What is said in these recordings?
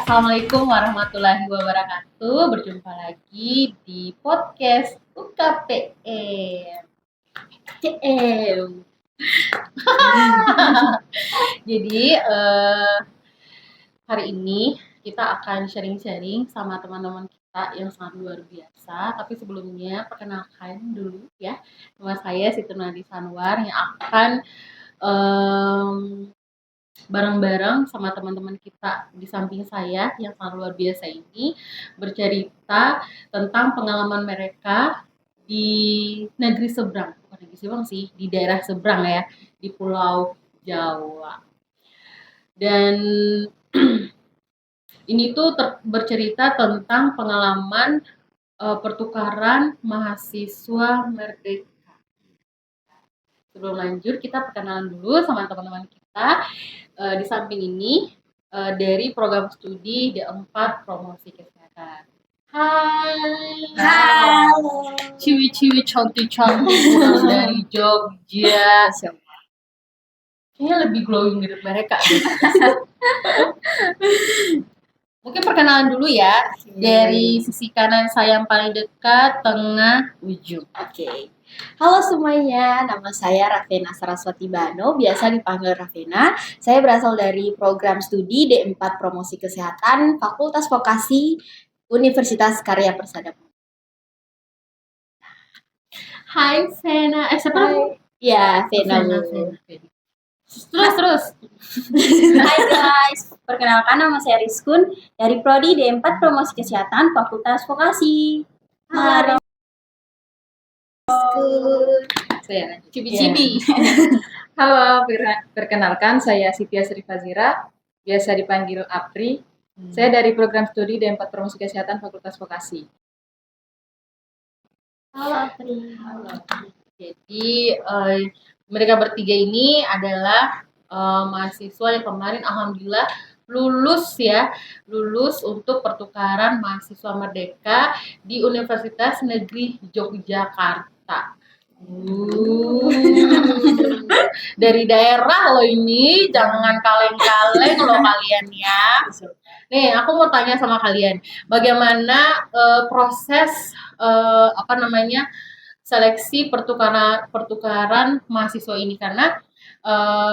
Assalamualaikum warahmatullahi wabarakatuh. Berjumpa lagi di podcast UKPM. Jadi hari ini kita akan sharing-sharing sama teman-teman kita yang sangat luar biasa. Tapi sebelumnya perkenalkan dulu ya, nama saya Siti Nurhadi Sanwar yang akan bareng-bareng sama teman-teman kita di samping saya yang sangat luar biasa ini bercerita tentang pengalaman mereka di negeri seberang, bukan negeri seberang sih, di daerah seberang ya, di Pulau Jawa. Dan ini tuh bercerita tentang pengalaman pertukaran mahasiswa merdeka. Sebelum lanjut, kita perkenalan dulu sama teman-teman kita di samping ini dari program studi D4 Promosi Kesehatan. Hai. Halo. Ciwi-ciwi cantik-cantik dari Jogja. Kayaknya lebih glowing dari mereka. Mungkin perkenalan dulu ya. Dari sisi kanan saya yang paling dekat, tengah, ujung. Oke. Halo semuanya, nama saya Ravena Saraswati Bano, biasa dipanggil Ravena. Saya berasal dari program studi D4 Promosi Kesehatan, Fakultas Vokasi, Universitas Karya Persada. Hai Vena, siapa? Ya, Vena. Terus. Hai guys, perkenalkan nama saya Rizkun dari Prodi D4 Promosi Kesehatan, Fakultas Vokasi. Halo. Cibi-cibi. Halo, perkenalkan saya Siti Asri Fazira, biasa dipanggil Apri. Saya dari program studi D4 Promosi Kesehatan Fakultas Vokasi. Halo Apri. Jadi mereka bertiga ini adalah mahasiswa yang kemarin alhamdulillah lulus untuk pertukaran mahasiswa merdeka di Universitas Negeri Yogyakarta. Dari daerah loh ini, jangan kaleng-kaleng loh kalian ya. Nih, aku mau tanya sama kalian, bagaimana proses seleksi pertukaran mahasiswa ini, karena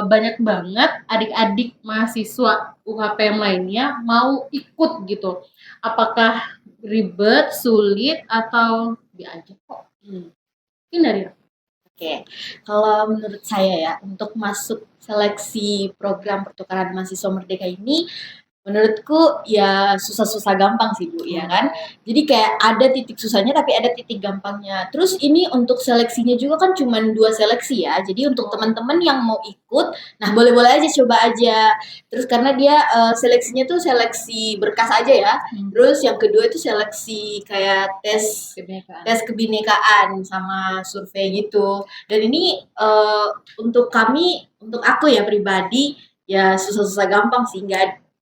banyak banget adik-adik mahasiswa UKPM lainnya mau ikut gitu. Apakah ribet, sulit, atau biasa kok? Mungkin dari Oke, kalau menurut saya ya, untuk masuk seleksi program pertukaran mahasiswa merdeka ini, menurutku ya susah-susah gampang sih Bu, ya kan? Jadi kayak ada titik susahnya tapi ada titik gampangnya. Terus ini untuk seleksinya juga kan cuma 2 seleksi ya. Jadi untuk teman-teman yang mau ikut, nah boleh-boleh aja, coba aja. Terus karena dia seleksinya tuh seleksi berkas aja ya. Terus yang kedua itu seleksi kayak tes kebinekaan sama survei gitu. Dan ini untuk aku ya pribadi ya susah-susah gampang sih,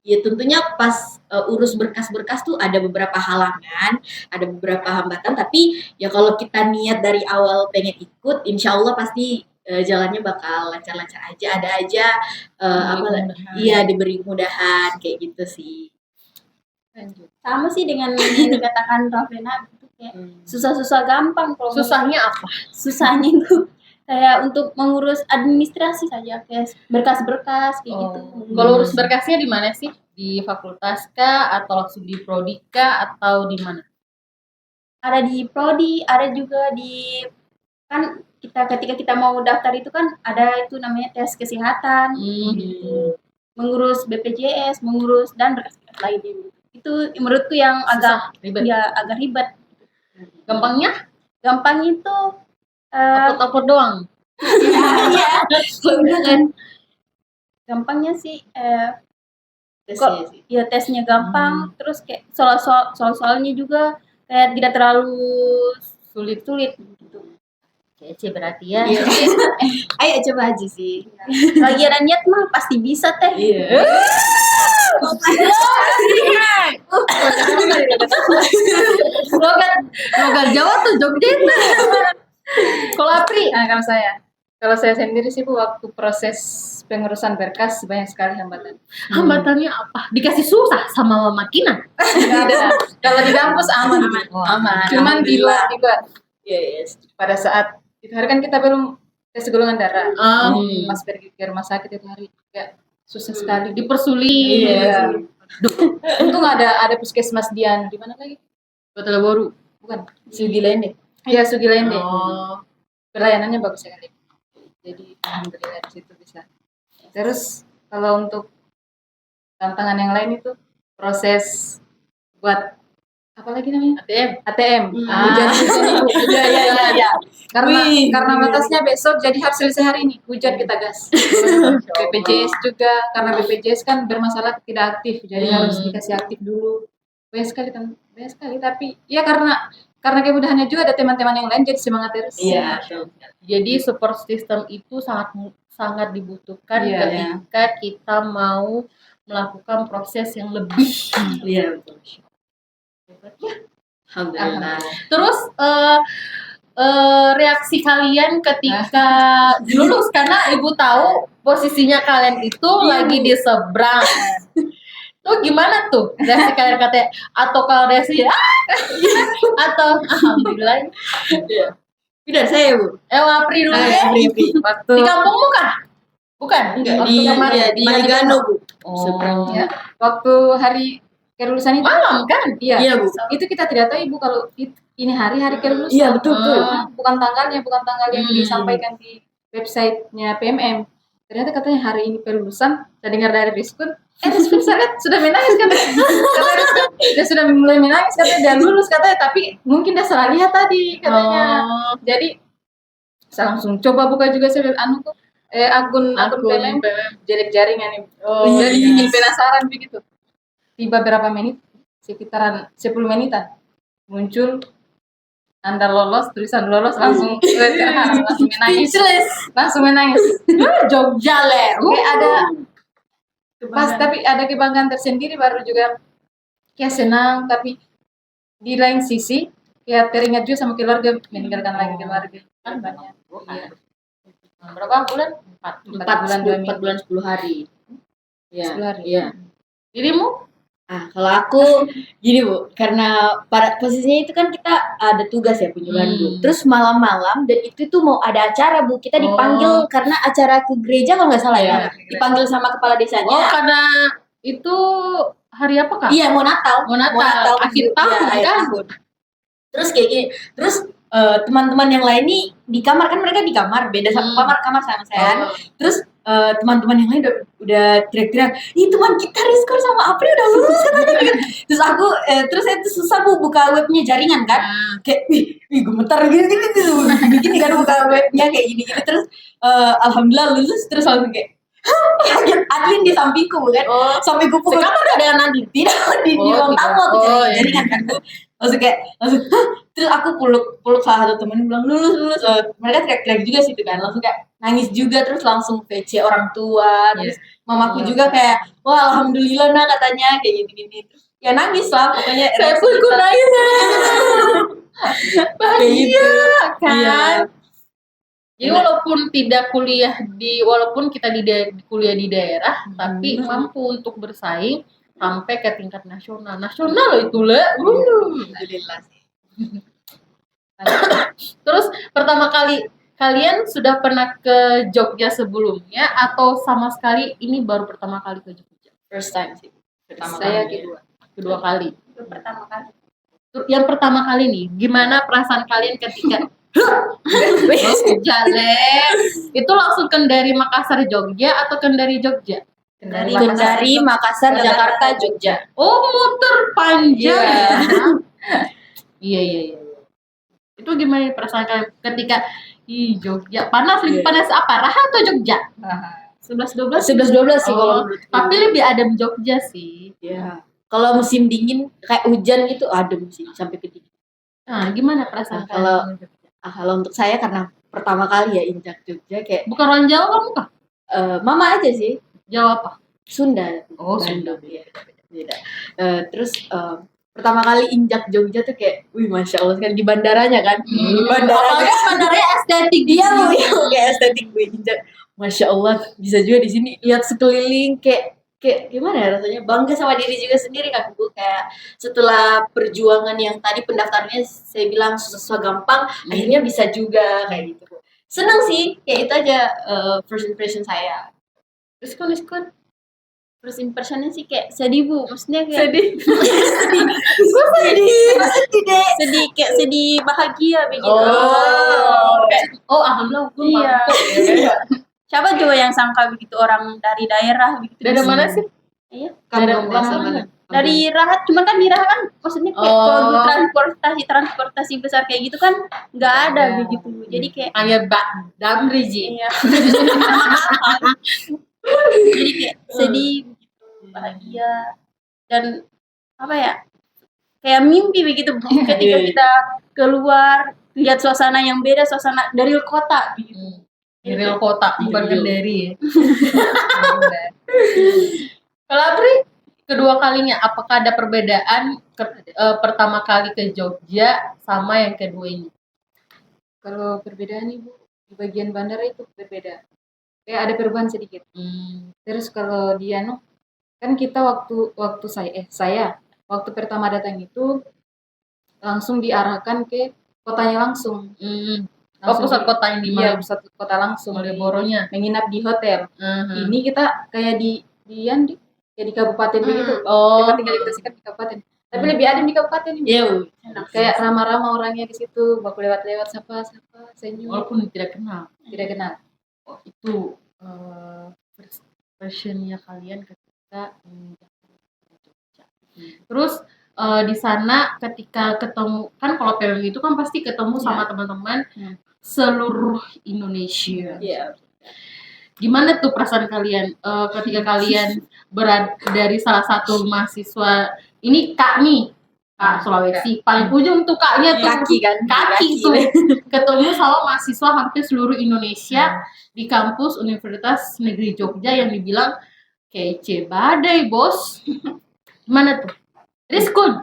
ya tentunya pas urus berkas-berkas tuh ada beberapa halangan, ada beberapa hambatan, tapi ya kalau kita niat dari awal pengen ikut, insya Allah pasti jalannya bakal lancar-lancar aja, ada aja diberi mudahan kayak gitu sih. lanjut. Sama sih dengan yang dikatakan Ravena, gitu kayak susah-susah gampang. Kalau Susahnya apa? Susahnya itu kayak untuk mengurus administrasi saja, kayak berkas-berkas kayak gitu. Kalau urus berkasnya di mana sih? Di fakultas kah, atau langsung di prodi kah, atau di mana? Ada di prodi, ada juga di, kan ketika kita mau daftar itu kan ada itu namanya tes kesehatan, mengurus BPJS, mengurus dan berkas-berkas lainnya. Itu menurutku yang agak ribet. Gampangnya? Gampang itu upload doang. Iya, kan. Gampangnya sih tesnya gampang, terus kayak soal-soalnya juga kayak tidak terlalu sulit gitu. Kece berarti ya. Ayo coba aja sih. Lagi ada niat mah pasti bisa teh. Iya. Logat Jawa tuh Jogja. Kalau Apri, Kalau saya Kalau saya sendiri sih Bu, waktu proses pengurusan berkas banyak sekali hambatan. Hambatannya apa? Dikasih susah sama Mama Kina? Nggak ada. Kalau di kampus aman. Oh, Aman. Cuman di luar. Yes. Pada saat itu hari kan kita belum tes golongan darah. Pas Hmm. pergi ke rumah sakit itu hari juga susah sekali. dipersulit. Iya. Untung ada puskesmas Dian di mana lagi? Betul baru. Bukan. Sudi Lende. Iya, Sugilende. Oh. Pelayanannya bagus sekali. Jadi alhamdulillah di situ bisa. Terus kalau untuk tantangan yang lain itu proses buat apa lagi namanya? ATM. Hujan-hujan itu. Ya. Karena batasnya besok jadi harus selesai hari ini. Hujan kita gas. BPJS juga karena BPJS kan bermasalah tidak aktif, jadi harus dikasih aktif dulu. Banyak sekali tapi ya karena kemudahannya juga ada teman-teman yang lain jadi semangat terus. Iya. Jadi support system itu sangat dibutuhkan Iya, ketika kita mau melakukan proses yang lebih. Iya betul. Alhamdulillah. Terus reaksi kalian ketika lulus, karena ibu tahu posisinya kalian itu lagi di seberang. Tuh gimana tuh reaksi kalian, katanya? Atau kalau reaksi atau alhamdulillah? Tidak saya Bu. Apri dulu ya. Waktu Di kampungmu kan? Bukan. Enggak Waktu di kemarin. ya, di Nagano Bu. Oh. Seberang. ya, waktu hari kelulusan itu Malam kan? Iya Bu. itu kita tidak tahu Ibu kalau ini hari kelulusan. Iya betul betul. Bukan tanggal yang disampaikan di websitenya PMM. Ternyata katanya hari ini kelulusan. Saya dengar dari Rizkun, Rizkun saya sudah menangis katanya. Dia sudah mulai menangis katanya, dia lulus katanya, tapi mungkin dia salah lihat tadi katanya. Jadi saya langsung coba buka juga saya akun PMM, jaringan ini. Jadi bikin penasaran begitu. Tiba berapa menit, sekitaran 10 menitan, muncul Anda lolos, tulisan lolos, langsung menangis. Jogja le. Ada tapi ada kebanggaan tersendiri, baru juga kayak senang, tapi di lain sisi kayak teringat juga sama keluarga, meninggalkan lagi keluarga kan banyak. Iya. Berapa bulan? 4 bulan 10 hari. Iya. 10 hari. Iya. Dirimu? Kalau aku gini Bu, karena pada posisinya itu kan kita ada tugas ya penyuluhan Bu. Terus malam-malam dan itu tuh mau ada acara Bu, kita dipanggil karena acara ke gereja kalau nggak salah ya. Dipanggil sama kepala desanya. Oh, karena itu hari apa Kak? Iya, mau Natal. Akhir tahun akhir kan? tahun. Terus kayak gini. Terus teman-teman yang lain nih di kamar, kan mereka di kamar beda sama kamar sama saya. Terus teman-teman yang lain udah teriak-teriak, ih teman kita Rizkon sama Apri udah lulus katanya gitu. Terus aku terus itu susah Bu buka webnya jaringan kan, kayak wih gemetar gini kan buka webnya kayak gini terus alhamdulillah lulus. Terus langsung kayak admin di sampingku kan, sampai gue pukul sekamar gak dengan admin? Tidak, di ruang tamu aku jaringan kan Bu. Langsung terus aku peluk salah satu temen bilang lulus. Mereka teriak-teriak juga situ kan, langsung kayak nangis juga. Terus langsung VC orang tua. Terus mamaku juga kayak wah alhamdulillah nah katanya kayak gini. Terus ya nangis lah pokoknya. Saya pun ikut nangis. Bahagia kan? Iya. Jadi walaupun kita kuliah di daerah, tapi mampu untuk bersaing sampai ke tingkat nasional loh itu le. Alhamdulillah sih. Terus pertama kali kalian sudah pernah ke Jogja sebelumnya atau sama sekali ini baru pertama kali ke Jogja? First time sih. Saya kedua kali. Itu pertama kali. Yang pertama kali nih, gimana perasaan kalian ketika jalan itu langsung dari Makassar Jogja atau dari Jogja? Kendari, Makassar, Jakarta, Jogja. Oh, muter panjang. Iya. Itu gimana perasaan kalian ketika Jogja panas? Lebih panas apa? Raha atau Jogja? 11-12 sih kalau menurutku. Tapi lebih adem Jogja sih. Iya. Kalau musim dingin kayak hujan gitu adem sih sampai ke dingin. Nah, gimana perasaan kalian? Kalau untuk saya karena pertama kali ya injak Jogja kayak. Bukan orang Jawa kamu kah? Mama aja sih. Jawa apa? Sunda. Oh, Sunda. Iya. Beda. Terus pertama kali injak Jogja tuh kayak, wih masya Allah kan di bandaranya kan, Apalagi bandaranya estetik dia mau kayak estetik gue injak, masya Allah bisa juga di sini lihat sekeliling kayak kayak gimana ya rasanya, bangga sama diri juga sendiri kan Bu, kayak setelah perjuangan yang tadi pendaftarannya saya bilang susah gampang, akhirnya bisa juga kayak gitu Bu. Seneng sih, kayak itu aja first impression saya. Terus kan First impressionnya sih kayak sedih Bu, maksudnya kayak sedih. sedih kayak sedih bahagia begitu. Alhamdulillah gue Iya. mantap. Siapa juga yang sangka begitu orang dari daerah begitu. Dari mana sih? Iya. Kampung Dari- desa mana? Dari Rahat, cuman kan di Rahat kan maksudnya kayak kalau transportasi besar kayak gitu kan nggak ada begitu. Jadi kayak Hanya Damri Ji. iya. Jadi kayak sedih, bahagia dan apa ya? Kayak mimpi begitu Bu, ketika kita keluar lihat suasana yang beda, suasana dari kota begitu. Di real kota, bukan Iya. Kendari ya. Kalau Apri, kedua kalinya, apakah ada perbedaan pertama kali ke Jogja sama yang kedua ini? Kalau perbedaan Ibu di bagian bandara itu berbeda. Kayak ada perubahan sedikit. Terus kalau di anu kan kita waktu saya waktu pertama datang itu langsung diarahkan ke kotanya langsung. Pusat kota yang di Iya, mana? pusat kota langsung. Malioboro-nya. Menginap di hotel. Ini kita kayak di kayak di kabupaten begitu. Tempat tinggal kita sih kan di kabupaten. Tapi lebih adem di kabupaten ini. Iya, Kayak ramah-ramah orangnya di situ, baku lewat-lewat sapa senyum. Walaupun tidak kenal. Tidak kenal. Itu first impression-nya kalian ketika ke Jogja. Terus di sana ketika ketemu, kan kalau PLN itu kan pasti ketemu sama teman-teman seluruh Indonesia. Iya. Gimana tuh perasaan kalian ketika kalian berada dari salah satu mahasiswa ini Kak Sulawesi, paling ujung tuh Kaknya tuh kaki tuh ketemu sama mahasiswa hampir seluruh Indonesia di kampus Universitas Negeri Jogja yang dibilang kece badai bos. Gimana tuh? It's good.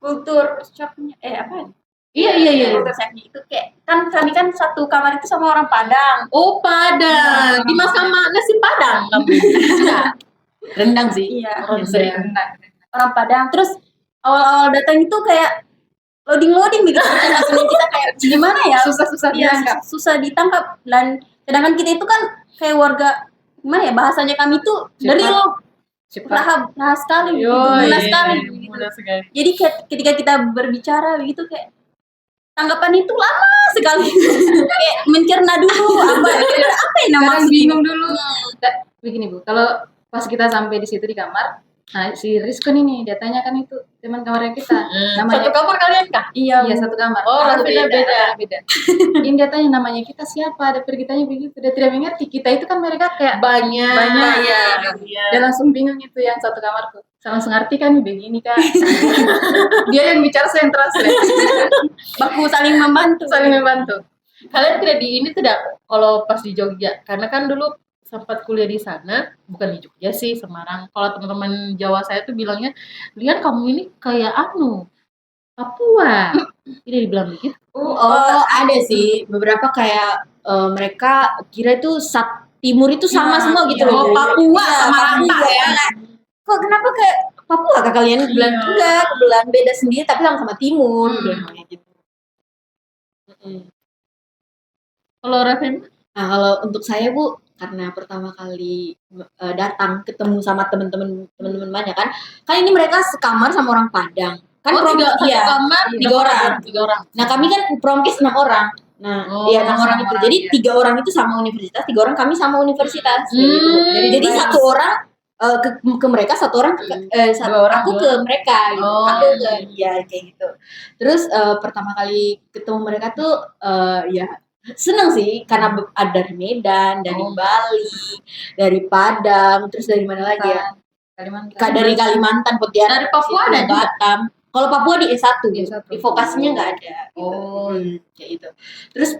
Kultur shocknya apa? Iya. Kultur shocknya itu kayak kan kami kan satu kamar itu sama orang Padang. Oh Padang, dimasak sama nasi Padang kamu. Rendang sih. Iya. Rendang. Orang Padang. Terus awal-awal datang itu kayak loading begitu. Maksudnya kita kayak gimana ya? Susah Iya, ditangkap. susah ditangkap. Dan sedangkan kita itu kan kayak warga gimana ya, bahasanya kami tuh dari Cepat. Nah sekali gitu, mudah sekali gitu. Jadi ketika kita berbicara begitu kayak tanggapan itu lama sekali. Kayak mencerna dulu apa yang nama Bingung dulu. Begini Bu, kalau pas kita sampai di situ di kamar, nah si Rizkon ini dia tanyakan itu teman kamarnya kita. Satu kamar kalian kah? Iya, Iya satu kamar. Oh, Aku rasanya beda. Ini dia tanya namanya kita siapa, ada pergi tanya begitu. Dia tidak mengerti. Kita itu kan mereka kayak Banyak. dia langsung bingung itu yang satu kamar tuh. Saya langsung ngerti kan begini kan. Dia yang bicara saya yang translate. baku saling membantu. Saling membantu. Kalian tidak di ini tidak kalau pas di Jogja, karena kan dulu sempat kuliah di sana, bukan di Jogja sih, Semarang. Kalau teman-teman Jawa saya tuh bilangnya, lihat kamu ini kayak Papua. Tidak dibilang begitu. Ada sih beberapa kayak mereka kira itu timur itu sama semua gitu loh. Papua sama Papua ya. Kok kenapa kayak Papua kak kalian bilang enggak, kebetulan beda sendiri tapi sama timur gitu. Kalau Raven? Nah kalau untuk saya Bu, karena pertama kali datang ketemu sama teman-teman banyak kan ini mereka sekamar sama orang Padang kan kamar 3 orang. Nah kami kan promkes 6 orang. Nah, 6 orang itu. Jadi 3 orang itu sama universitas, 3 orang kami sama universitas. Gitu. Jadi satu orang ke mereka, satu orang aku ke mereka gitu. Aku kayak gitu. Terus pertama kali ketemu mereka tuh ya seneng sih karena ada dari Medan, dari Bali, dari Padang, terus dari mana lagi ya? Dari Kalimantan, Pontianak, dari Papua ada juga. Batam. Kalau Papua di S1, di vokasinya nggak ada. Oh, kayak gitu. Terus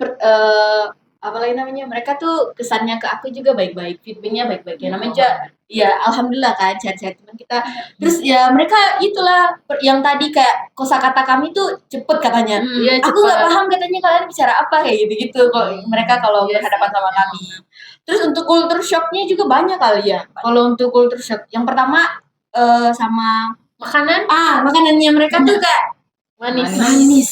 apalagi namanya, mereka tuh kesannya ke aku juga baik-baik, feedbacknya baik-baik ya, namanya juga ya alhamdulillah kan sehat-sehat teman kita. Terus ya mereka itulah yang tadi kayak kosakata kami tuh cepet katanya. Iya, Aku nggak cepat. paham katanya kalian bicara apa kayak gitu-gitu kalau mereka kalau Iya berhadapan sih, sama kami. Terus untuk culture shocknya juga banyak kali ya. Kalau untuk culture shock, yang pertama sama Makanan makanannya mereka tuh kayak manis. manis.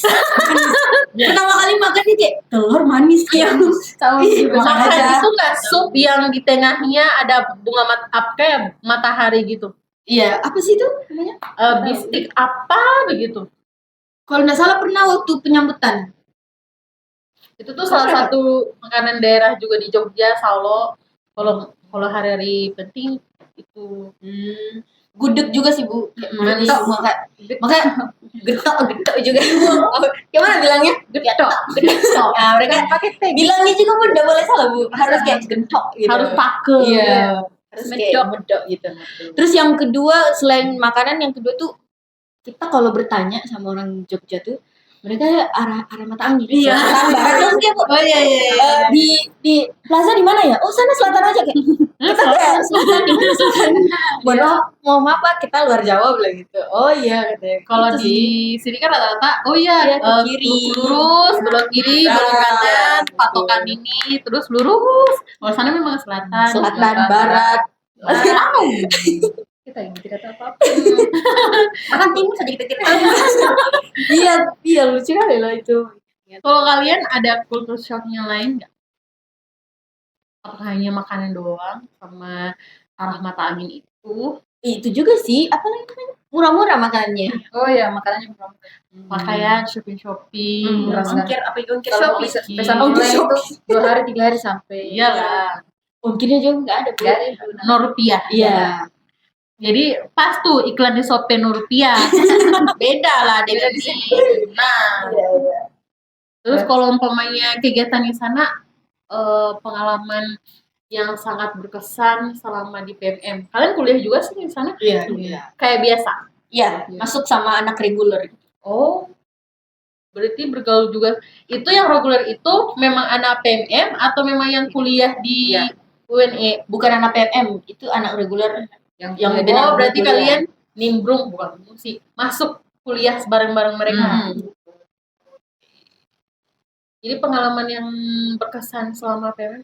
Pertama kali makan nih kayak telur manis ya. Sama Ih, juga. makan Makan aja. itu nggak sup yang di tengahnya ada bunga kayak matahari gitu. Iya, apa sih itu namanya? Bistik apa begitu. Kalau nggak salah pernah waktu penyambutan. Itu tuh salah satu makanan daerah juga di Jogja, Solo. Kalau hari-hari penting itu Gudeg juga sih Bu. Kayak manis. Getok. Maka getok juga. Gimana bilangnya? getok. Nah, mereka Pakai teh. bilangnya juga pun nggak boleh salah Bu. Harus kayak gentok gitu. Harus pakai. Iya. Harus kayak medok gitu. Terus yang kedua selain makanan, yang kedua tuh kita kalau bertanya sama orang Jogja tuh mereka arah mata angin. Iya. Selatan barat terus kayak Oh iya. di plaza di mana ya? Oh sana selatan aja kayak. Kita kayak selatan di selatan. Mau apa? Kita luar Jawa bilang gitu. Oh iya katanya. Kalau Gitu di sih. sini kan rata-rata, oh iya, Iya, ke kiri. lurus, belok kiri, belok Barat. kanan, patokan ini, terus lurus. Kalau sana memang selatan. Selatan barat. Kita yang tidak tahu apa-apa. Makan timur saja kita. Iya lucu kali loh itu. Kalau kalian ada culture shock-nya lain nggak? Apakah hanya makanan doang sama arah mata angin itu? Itu juga sih, apa namanya? Murah-murah makanannya. Oh ya, makanannya belum. Pakaian, shopping. Murah sekali. Ongkir apa itu ongkir Kalau shopping? pesan Ongkir online itu shopping. 2 hari 3 hari sampai. Iyalah, Ongkirnya juga nggak ada. Bu. Nggak ada itu. Rp0 Iya. Jadi pas tuh iklan di Shopee Rp0. Beda lah Beda dengan di di Nah, Iya. terus kalau umpamanya kegiatan di sana pengalaman yang sangat berkesan selama di PMM. Kalian kuliah juga sih di sana? Iya. Kayak biasa. Iya, masuk sama anak reguler. Oh, berarti bergaul juga. Itu yang reguler itu memang anak PMM atau memang yang kuliah di Iya. UNE? Bukan anak PMM, itu anak reguler. Yang Yang beda. Oh, berarti kuliah. kalian nimbrung bukan sih masuk kuliah bareng-bareng mereka. Jadi pengalaman yang berkesan selama PMM.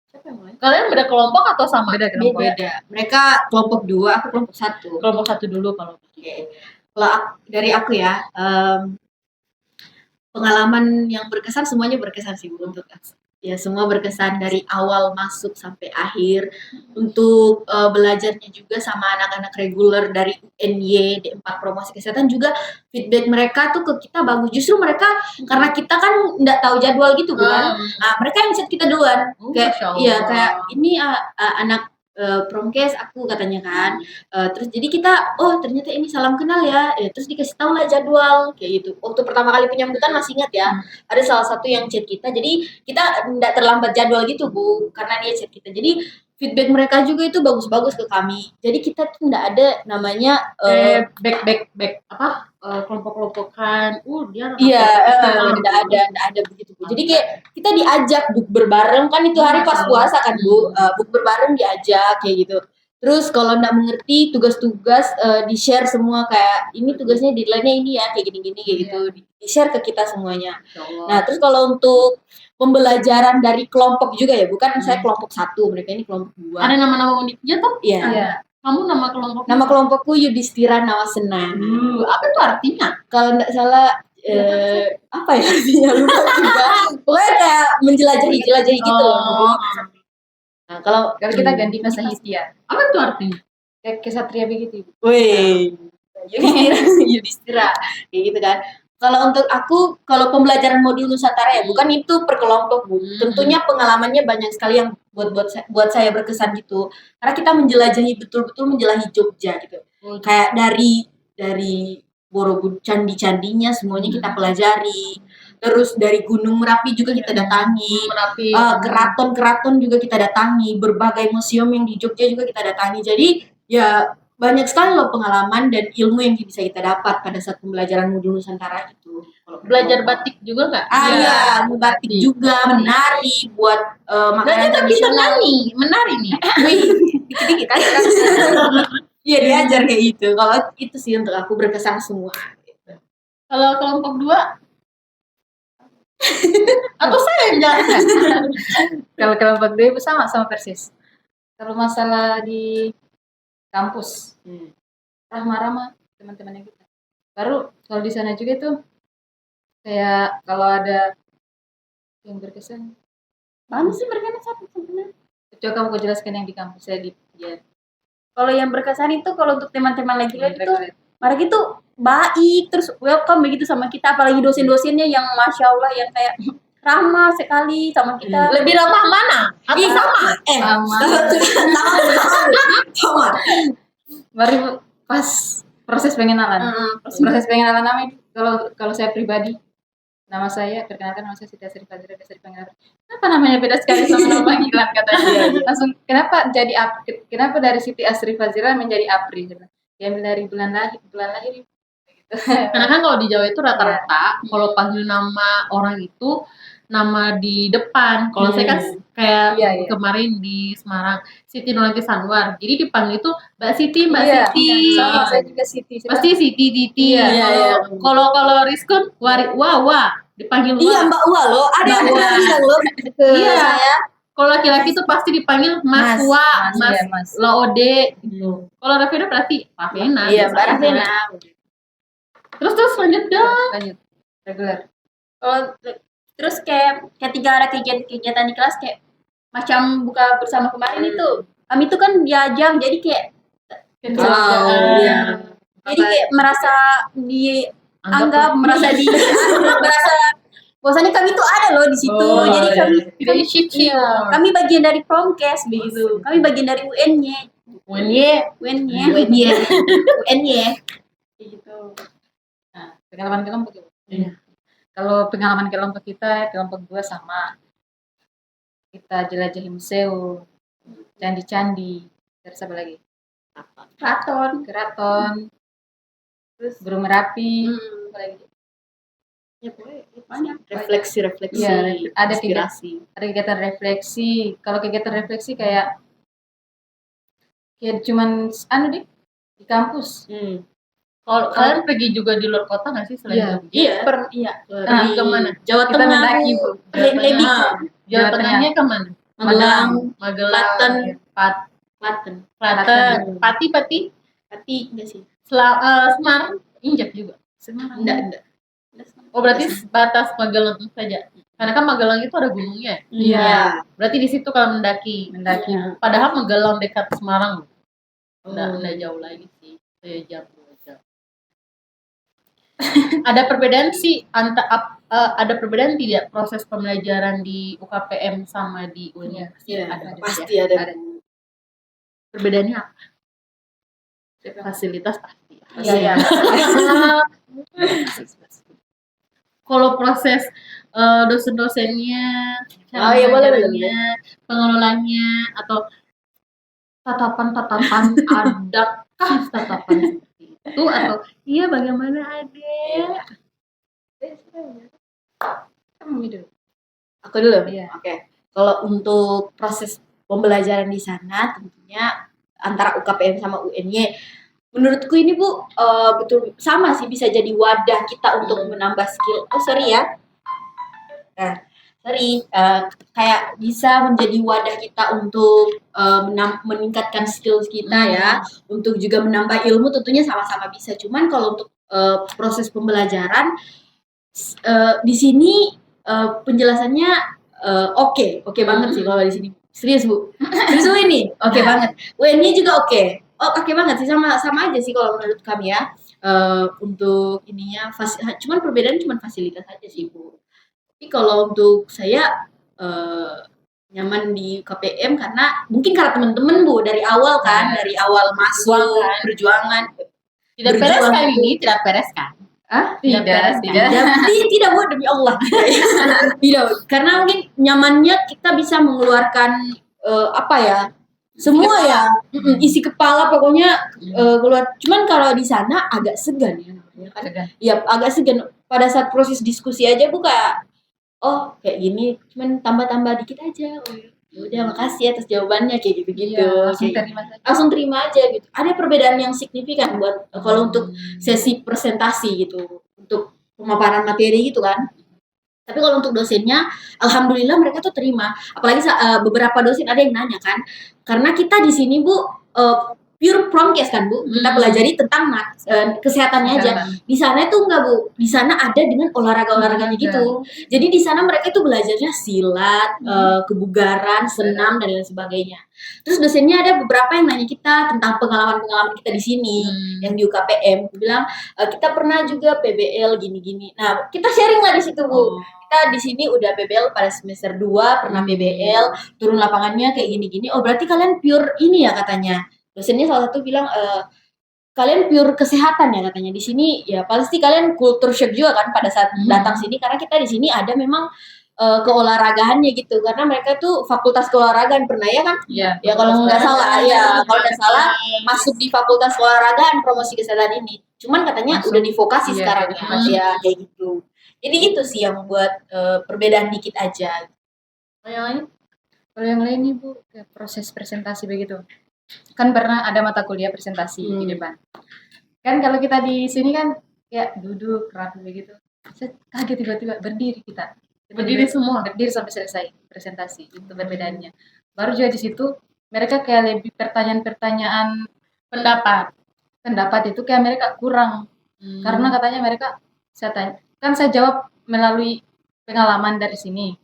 Siapa yang main? Kalian beda kelompok atau sama? Beda kelompok. Beda. Mereka kelompok 2, aku kelompok 1. Kelompok satu dulu kalau. Oke. Kalau dari aku ya, pengalaman yang berkesan semuanya berkesan sih Bu, untuk ya semua berkesan dari awal masuk sampai akhir. Untuk belajarnya juga sama anak-anak reguler dari UNY D4 Promosi Kesehatan juga feedback mereka tuh ke kita bagus. Justru mereka karena kita kan nggak tahu jadwal gitu bukan. Nah, mereka yang chat kita duluan. Kayak Masya Allah. iya kayak ini anak promkes aku katanya kan. Terus jadi kita ternyata ini salam kenal ya. Terus dikasih tahu lah jadwal kayak gitu. Waktu pertama kali penyambutan masih ingat ya. Ada salah satu yang chat kita. Jadi kita nggak terlambat jadwal gitu Bu, karena dia chat kita. Jadi feedback mereka juga itu bagus-bagus ke kami. Jadi kita tuh nggak ada namanya back apa kelompok-kelompokan. Dia iya nggak ada begitu Bu. Jadi kayak kita diajak bukber bareng kan, itu hari pas puasa kan Bu. Bukber bareng diajak kayak gitu. Terus kalau nggak mengerti tugas-tugas di-share semua, kayak ini tugasnya deadline-nya ini ya kayak gini-gini kayak gitu. Di-share ke kita semuanya. Nah, terus kalau untuk pembelajaran dari kelompok juga ya, bukan saya kelompok 1, mereka ini kelompok 2. Ada nama-nama uniknya tuh? Iya. Iya. Kamu nama kelompok? Nama kelompokku Yudhistira Nawasena. Apa itu artinya? Kalau nggak salah apa ya artinya lupa juga. Pokoknya kayak menjelajahi gitu loh. Nah, kalau kita ganti bahasa Hindia. Apa itu artinya? Kayak kesatria begitu. wih, Yudhistira kayak gitu kan. Kalau untuk aku, kalau pembelajaran modul Nusantara ya, bukan itu per kelompok Bu. Tentunya pengalamannya banyak sekali yang buat saya berkesan gitu. Karena kita menjelajahi betul-betul menjelajahi Jogja gitu. Kayak dari Borobudur, candi-candinya semuanya kita pelajari. Terus dari Gunung Merapi juga kita datangi. Merapi. Keraton-keraton juga kita datangi. Berbagai museum yang di Jogja juga kita datangi. Jadi ya banyak sekali loh pengalaman dan ilmu yang bisa kita dapat pada saat pembelajaran modul Nusantara itu. Kalau Belajar batik juga nggak? iya, batik juga, menari, buat makanan tradisional. Menari nih. Wih, dikit-dikit kan? Iya diajar kayak gitu. Kalau itu sih untuk aku berkesan semua. Kalau kelompok 2 atau saya yang jalan? Kalau kelompok 2 itu sama persis. Kalau masalah di kampus, ramah-ramah teman-temannya kita. Baru kalau di sana juga tuh kayak kalau ada yang berkesan, Mana sih berkesan satu sebenarnya? coba kamu kau jelaskan yang di kampus saya di ya. Kalau yang berkesan itu kalau untuk teman-teman lagi itu mereka itu baik terus welcome begitu sama kita, apalagi dosen-dosennya yang masya Allah yang kayak ramah sekali sama kita. Lebih ramah mana? Atau sama? Sama. Baru pas proses pengenalan. Proses pengenalan nama itu, kalau saya pribadi, nama saya perkenalkan, nama saya Siti Asri Fazira, biasa dipanggil Apri. Kenapa namanya beda sekali sama nama panggilan katanya? Langsung kenapa jadi kenapa dari Siti Asri Fazira menjadi Apri? Ya dari bulan lahir gitu. Karena kan kalau di Jawa itu rata-rata kalau panggil nama orang itu nama di depan. Kalau saya kan kayak kemarin di Semarang Siti Nurlanti Sanwar. Jadi dipanggil itu Mbak Siti, Mbak Siti. Sama saya juga Siti. Pasti Siti Titi. Kalau Rizkun Wawa dipanggil Wa. Iya Mbak Wa loh, ada yang bilang loh. Iya. Kalau laki-laki itu pasti dipanggil Mas Wa, Mas Laode gitu. Kalau Rafena berarti Rafena. Iya, Mbak Rafena. Terus lanjut dong. Lanjut. Reguler. Terus kayak ketika ada kegiatan di kelas kayak macam buka bersama kemarin itu, kami itu kan diajak jadi kayak jadi kayak merasa dianggap, merasa bahwasanya kami itu ada loh di situ. Jadi kami bagian dari Promkes begitu. Kami bagian dari UN-nya. Gitu. Nah, pengalaman kelompok itu. Kalau pengalaman kelompok kita, kelompok 2 sama. Kita jelajahi museum, candi-candi, terus apa lagi? Keraton, terus Gunung Merapi, apa lagi? Ya banyak refleksi ya, ada inspirasi. Ada kegiatan refleksi. Kalau kegiatan refleksi kayak cuman di kampus. Kalau kalian pergi juga di luar kota nggak sih selain Jogja? Iya. Pergi ke mana? Jawa Tengah. mendaki, Bu. Jawa Tengahnya ke mana? Magelang, Klaten. Pati enggak sih? Semarang injak juga. Semarang. Enggak. Oh berarti batas Magelang saja. Karena kan Magelang itu ada gunungnya. Iya. Berarti di situ kalau mendaki. Iya. Padahal Magelang dekat Semarang. Enggak jauh lagi sih. 3 jam. Ada perbedaan sih ada perbedaan tidak proses pembelajaran di UKPM sama di UNY? Pasti ada. Perbedaannya apa? Fasilitas pasti. Iya. Kalau proses dosen-dosennya, pengelolanya atau tatapan adakah tatapan seperti itu atau iya bagaimana Adek? Aku dulu. Iya. Oke. Kalau untuk proses pembelajaran di sana tentunya antara UKPM sama UNY, menurutku ini Bu betul sama sih, bisa jadi wadah kita untuk menambah skill. Kayak bisa menjadi wadah kita untuk meningkatkan skills kita ya, untuk juga menambah ilmu tentunya sama-sama bisa. Cuman kalau untuk proses pembelajaran di sini penjelasannya oke banget sih kalau di sini. Serius Bu, serius Bu ini oke banget. UN-nya juga oke banget sih, sama aja sih kalau menurut kami ya. Untuk ininya cuman perbedaan cuman fasilitas aja sih Bu. Tapi kalau untuk saya nyaman di KPM karena teman-teman Bu dari awal kan, dari awal masuk perjuangan. Tidak beres kan ini? Tidak beres kan? Tidak Bu, demi Allah. Tidak, karena mungkin nyamannya kita bisa mengeluarkan semua ya isi kepala pokoknya keluar. Cuman kalau di sana agak segan ya namanya kan. Segan. Ya agak segan pada saat proses diskusi aja Bu kayak oh kayak gini cuman tambah-tambah dikit aja. Oh, ya udah makasih atas jawabannya kayak gitu-gitu. Iya, langsung Kayak terima saja. langsung terima aja gitu. Ada perbedaan yang signifikan buat kalau untuk sesi presentasi gitu, untuk pemaparan materi gitu kan. Tapi kalau untuk dosennya, alhamdulillah mereka tuh terima. Apalagi beberapa dosen ada yang nanya kan, karena kita di sini Bu pure promkes kan Bu, kita pelajari tentang kesehatannya aja. Di sana itu enggak Bu, di sana ada dengan olahraga-olahraganya gitu. Jadi di sana mereka itu belajarnya silat, kebugaran, senam dan lain sebagainya. Terus dosennya ada beberapa yang nanya kita tentang pengalaman-pengalaman kita di sini yang di UKPM. Dia bilang kita pernah juga PBL gini-gini. Nah, kita sharing lah di situ Bu. Kita di sini udah PBL pada semester 2 pernah PBL, turun lapangannya kayak gini-gini. Oh, berarti kalian pure ini ya katanya. Dosennya salah satu bilang kalian pure kesehatan ya katanya. Di sini ya pasti kalian culture shock juga kan pada saat datang sini karena kita di sini ada memang keolahragaannya gitu karena mereka tuh fakultas keolahragaan pernah ya kan? Iya. Ya kalau nggak salah ya kalau nggak salah masuk di fakultas keolahragaan promosi kesehatan ini. Cuman katanya Masuk. udah divokasi Iya, sekarang udah ya, divokasi. ya kayak gitu. Jadi itu sih yang buat perbedaan dikit aja. Kalau yang lain? Kalau yang lain nih Bu, kayak proses presentasi begitu. Kan pernah ada mata kuliah presentasi di depan. Kan kalau kita di sini kan kayak duduk rapi begitu. Saya kaget tiba-tiba berdiri kita. Berdiri semua? Berdiri sampai selesai presentasi. Itu perbedaannya. Baru juga di situ mereka kayak lebih pertanyaan-pertanyaan pendapat itu kayak mereka kurang. Karena katanya mereka saya tanya, kan saya jawab melalui pengalaman dari sini.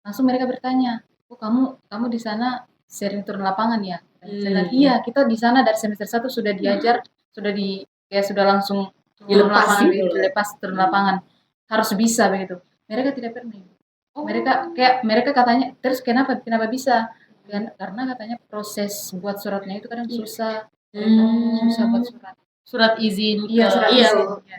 Langsung mereka bertanya, "Oh, kamu di sana sering turun lapangan ya?" Saya bilang, "Iya, kita di sana dari semester 1 sudah diajar, sudah langsung turun Dilepas lapangan, gitu. dilepas turun lapangan. Harus bisa begitu." Mereka tidak pernah. Mereka katanya, "Terus kenapa bisa?" Karena katanya proses buat suratnya itu kadang susah. Susah buat surat. Surat izin. Iya, surat iya, izin. Bu. Iya.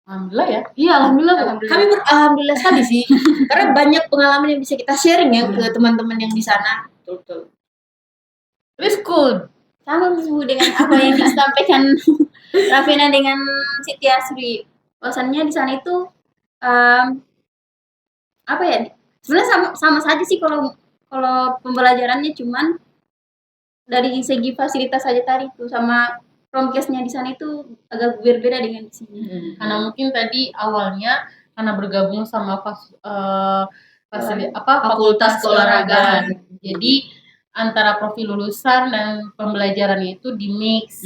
Alhamdulillah ya. Iya, alhamdulillah. Bu. Alhamdulillah. Kami alhamdulillah sekali sih. Karena banyak pengalaman yang bisa kita sharing ya ke teman-teman yang di sana. Betul. It's good. Sama Bu dengan apa yang disampaikan Rafina dengan Siti Asri. Bahwasannya di sana itu apa ya? Sebenarnya sama saja sih kalau pembelajarannya, cuman dari segi fasilitas saja tadi itu sama promkesnya di sana itu agak berbeda dengan di sini. Karena mungkin tadi awalnya karena bergabung sama fakultas keolahragaan. Jadi antara profil lulusan dan pembelajarannya itu di mix.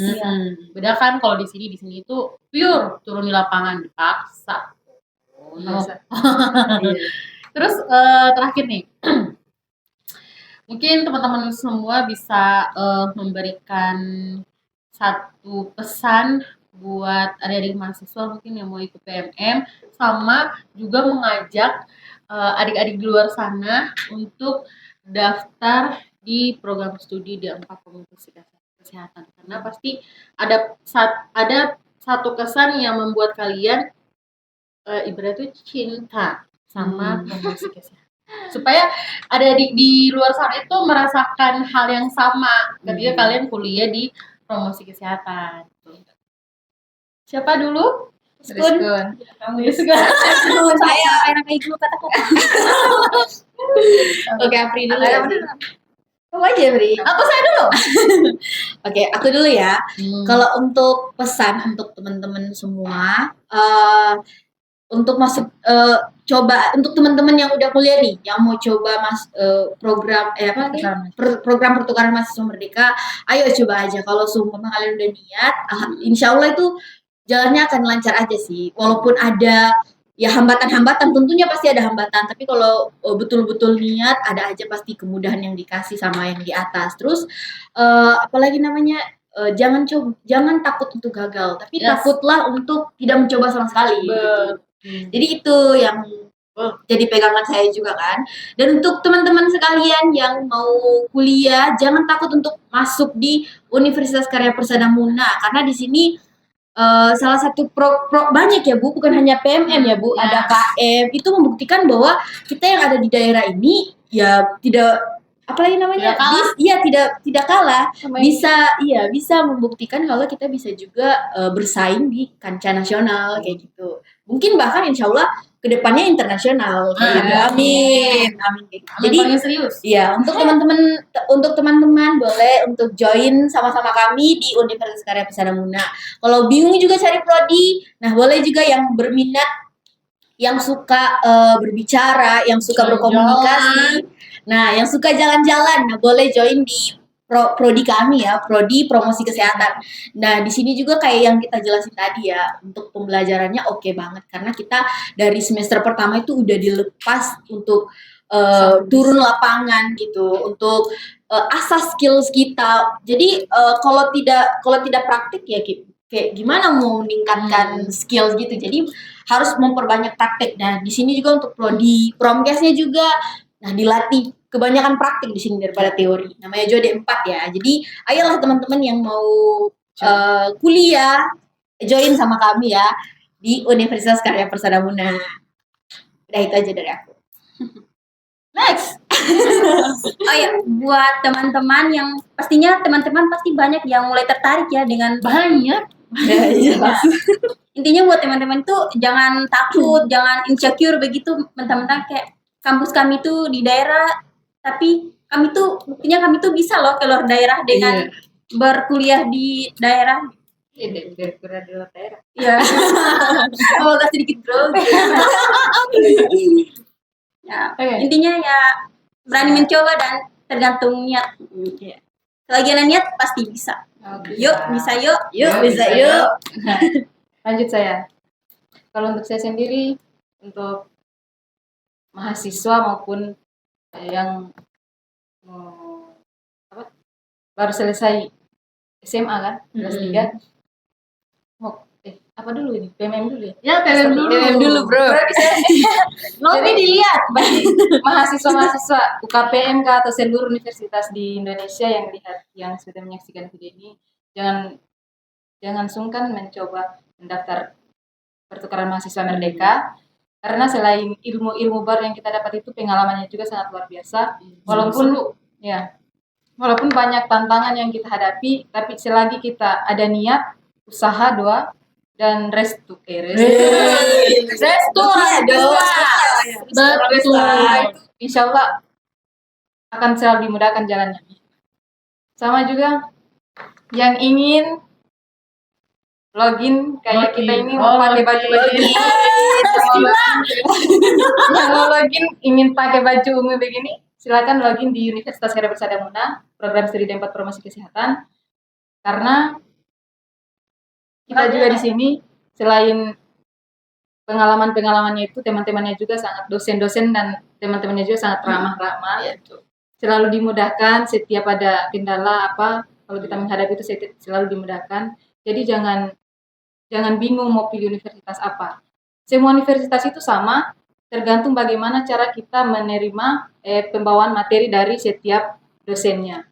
Beda kan kalau di sini itu pure turun di lapangan dipaksa. Terus terakhir nih. Mungkin teman-teman semua bisa memberikan satu pesan buat adik-adik mahasiswa mungkin yang mau ikut PMM, sama juga mengajak adik-adik di luar sana untuk daftar di program studi di 4 komunitas kesehatan, karena pasti ada satu kesan yang membuat kalian ibaratnya cinta sama promosi kesehatan, supaya ada di luar sana itu merasakan hal yang sama ketika kalian kuliah di promosi kesehatan. Siapa dulu? Rizkun. Saya enak kayak dulu kata-kata. Oke, Apri dulu. Kamu aja, Bri. Aku saya dulu. Oke, aku dulu ya. Kalau untuk pesan untuk teman-teman semua, untuk masuk coba untuk teman-teman yang udah kuliah nih, yang mau coba program program pertukaran mahasiswa merdeka, ayo coba aja. Kalau seumpama kalian udah niat, insya Allah itu jalannya akan lancar aja sih. Walaupun ada ya hambatan-hambatan, tentunya pasti ada hambatan. Tapi kalau betul-betul niat, ada aja pasti kemudahan yang dikasih sama yang di atas. Terus apalagi namanya, jangan takut untuk gagal, tapi takutlah untuk tidak mencoba sama sekali. Gitu. Jadi itu yang jadi pegangan saya juga kan. Dan untuk teman-teman sekalian yang mau kuliah, jangan takut untuk masuk di Universitas Karya Persada Muna, karena di sini salah satu banyak ya Bu, bukan hanya PMM ya Bu, ada KM. Itu membuktikan bahwa kita yang ada di daerah ini ya tidak apalagi namanya Tidak kalah. tidak kalah, Sama yang- bisa membuktikan kalau kita bisa juga bersaing di kancah nasional kayak gitu. Mungkin bahkan insya Allah kedepannya internasional kayak gitu. Amin kayak gitu. Jadi Jadi paling serius. ya untuk teman-teman boleh untuk join sama-sama kami di Universitas Karya Pesada Muna. Kalau bingung juga cari prodi, nah boleh juga yang berminat, yang suka berbicara, yang suka Jalan-jalan. berkomunikasi, nah yang suka jalan-jalan, nah boleh join di prodi kami ya, prodi promosi kesehatan. Nah di sini juga kayak yang kita jelasin tadi ya, untuk pembelajarannya oke banget karena kita dari semester pertama itu udah dilepas untuk turun lapangan gitu, untuk asah skills kita. Jadi kalau tidak praktik ya kayak gimana mau meningkatkan skills gitu. Jadi harus memperbanyak praktik. Nah, di sini juga untuk prodi promkesnya juga nah dilatih kebanyakan praktik di sini daripada teori. Namanya juga D4 ya. Jadi, ayolah teman-teman yang mau kuliah join sama kami ya di Universitas Karya Persada Muna. Udah itu aja dari aku. Next. Oh ya, buat teman-teman yang pastinya teman-teman pasti banyak yang mulai tertarik ya dengan Banyak. intinya buat teman-teman tuh jangan takut, jangan insecure begitu mentang-mentang kayak kampus kami tuh di daerah, tapi kami tuh buktinya kami tuh bisa loh keluar daerah dengan berkuliah di daerah. Direktur di luar daerah. Ya, agak sedikit bro. Ya, intinya ya berani mencoba dan tergantung niat. Selagi ada niat pasti bisa. Yuk, bisa yuk. Lanjut saya. Kalau untuk saya sendiri, untuk mahasiswa maupun yang baru selesai SMA kan, kelas 3. Apa dulu ini? PMM dulu ya? Ya, PMM dulu. PMM dulu, bro. Nanti dilihat. Bagi mahasiswa-mahasiswa UKPM atau seluruh universitas di Indonesia yang sudah menyaksikan video ini, jangan sungkan mencoba mendaftar pertukaran mahasiswa merdeka, karena selain ilmu-ilmu baru yang kita dapat itu pengalamannya juga sangat luar biasa. Walaupun banyak tantangan yang kita hadapi, tapi selagi kita ada niat, usaha, doa, dan restu. Betul. Insya Allah akan selalu dimudahkan jalannya. Sama juga yang ingin login kayak kita ini mau pakai baju-baju ini. Yang mau login ingin pakai baju ungu begini, silakan login di Universitas Karya Persada Muna, program studi D4 promosi kesehatan. Karena kita juga di sini selain pengalamannya itu, teman-temannya juga sangat, dosen-dosen dan teman-temannya juga sangat ramah-ramah. Selalu dimudahkan setiap ada kendala apa, kalau kita menghadapi itu selalu dimudahkan. Jadi jangan bingung mau pilih universitas apa. Semua universitas itu sama, tergantung bagaimana cara kita menerima pembawaan materi dari setiap dosennya.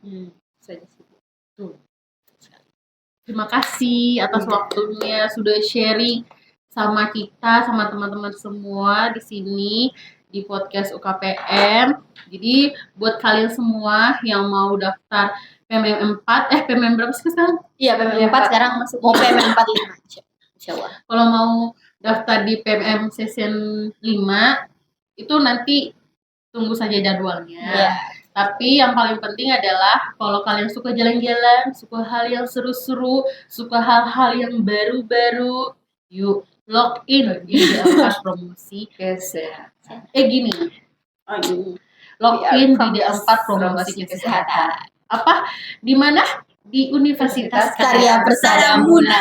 Terima kasih atas waktunya sudah sharing sama kita, sama teman-teman semua di sini di podcast UKPM. Jadi buat kalian semua yang mau daftar PMM 4, PMM berapa sih sekarang? Iya, PMM 4 sekarang masuk mau PMM 45. Insyaallah. Kalau mau daftar di PMM season 5 itu nanti tunggu saja jadwalnya. Tapi yang paling penting adalah kalau kalian suka jalan-jalan, suka hal yang seru-seru, suka hal-hal yang baru-baru, yuk login di D4 promosi kesehatan. Gini. Login di D4 promosi kesehatan. Apa? Di mana? Di Universitas Karya Persada Muna.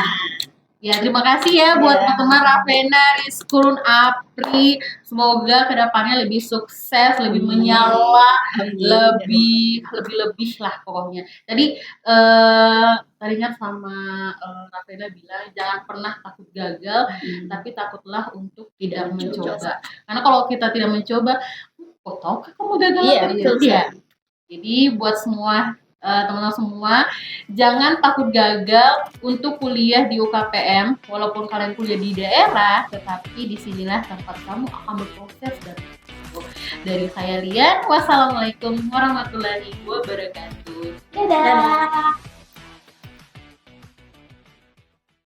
Ya, terima kasih ya buat teman-teman Ravena, Rizkun, Apri. Semoga kedepannya lebih sukses, lebih menyala, lebih lah pokoknya. Tadi kan sama Ravena bilang jangan pernah takut gagal, tapi takutlah untuk tidak mencoba. Karena kalau kita tidak mencoba, kok tahu kan kamu gagal? Iya. Jadi buat semua teman-teman semua, jangan takut gagal untuk kuliah di UKPM. Walaupun kalian kuliah di daerah, tetapi disinilah tempat kamu akan berproses dan Dari saya Lian, wassalamualaikum warahmatullahi wabarakatuh. Dadah.